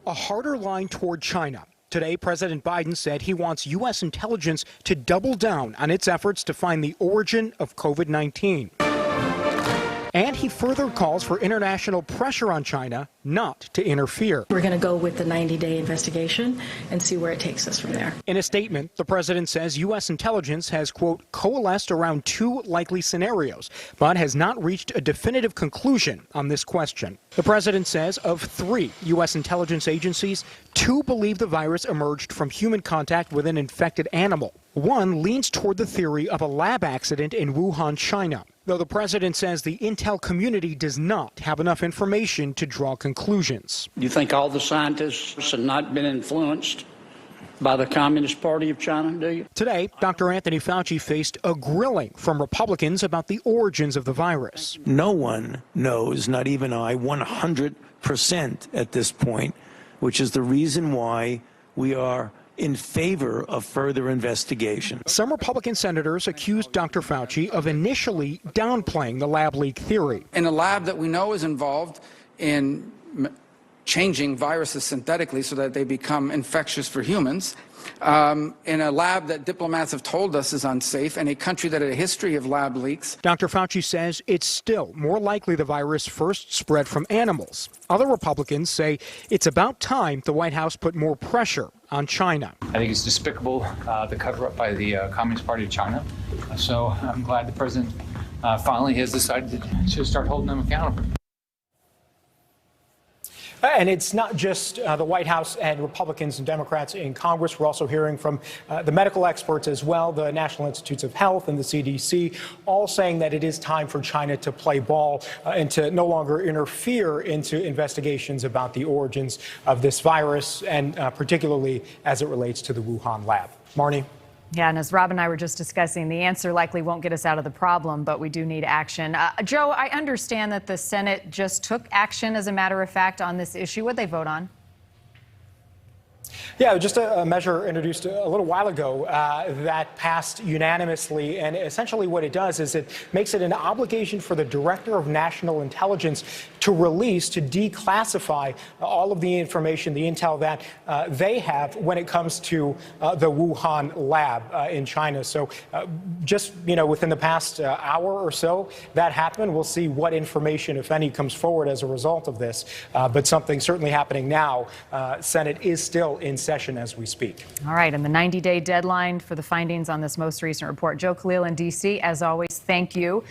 A harder line toward China. Today, President Biden said he wants U.S. intelligence to double down on its efforts to find the origin of COVID-19. And he further calls for international pressure on China not to interfere. We're going to go with the 90-day investigation and see where it takes us from there. In a statement, the president says U.S. intelligence has, quote, coalesced around 2 likely scenarios, but has not reached a definitive conclusion on this question. The president says of 3 U.S. intelligence agencies, 2 believe the virus emerged from human contact with an infected animal. 1 leans toward the theory of a lab accident in Wuhan, China, though the president says the intel community does not have enough information to draw conclusions. You think all the scientists have not been influenced by the Communist Party of China, do you? Today, Dr. Anthony Fauci faced a grilling from Republicans about the origins of the virus. No one knows, not even I, 100% at this point, which is the reason why we are in favor of further investigation. Some Republican senators accused Dr. Fauci of initially downplaying the lab leak theory. In a lab that we know is involved in changing viruses synthetically so that they become infectious for humans, in a lab that diplomats have told us is unsafe, and a country that had a history of lab leaks. Dr. Fauci says it's still more likely the virus first spread from animals. Other Republicans say it's about time the White House put more pressure on China. I think it's despicable, the cover-up by the Communist Party of China. So I'm glad the president finally has decided to start holding them accountable. And it's not just the White House and Republicans and Democrats in Congress. We're also hearing from the medical experts as well, the National Institutes of Health and the CDC, all saying that it is time for China to play ball and to no longer interfere into investigations about the origins of this virus, and particularly as it relates to the Wuhan lab. Marnie? Yeah, and as Rob and I were just discussing, the answer likely won't get us out of the problem, but we do need action. Joe, I understand that the Senate just took action, as a matter of fact, on this issue. What'd they vote on? Yeah, just a measure introduced a little while ago that passed unanimously. And essentially what it does is it makes it an obligation for the Director of National Intelligence to release, to declassify all of the information, the intel that they have when it comes to the Wuhan lab in China. So just, within the past hour or so that happened. We'll see what information, if any, comes forward as a result of this. But something certainly happening now. Senate is still in session as we speak. All right, and the 90-day deadline for the findings on this most recent report. Joe Khalil in D.C., as always, thank you.